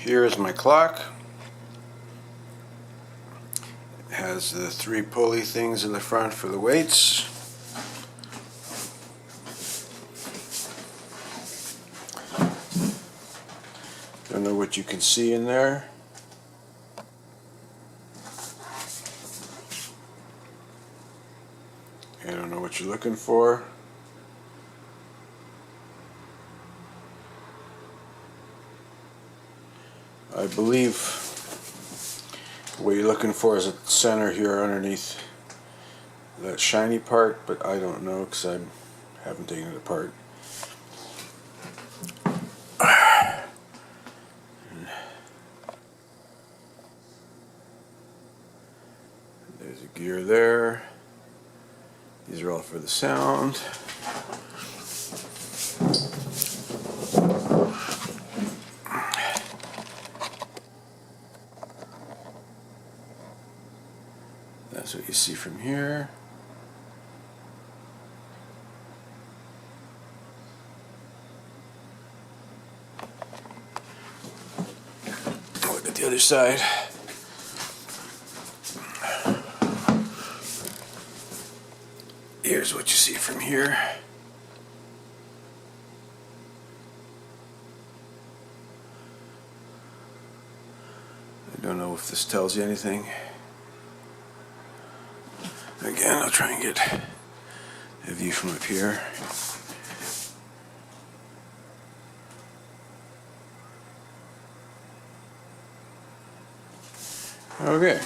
Here is my clock. It has the 3 pulley things in the front for the weights. Don't know what you can see in there. I don't know what you're looking for. I believe what you're looking for is a center here underneath that shiny part, but I don't know because I haven't taken it apart. There's a gear there. These are all for the sound. That's what you see from here. Look at the other side. Here's what you see from here. I don't know if this tells you anything. Again, I'll try and get a view from up here. Okay.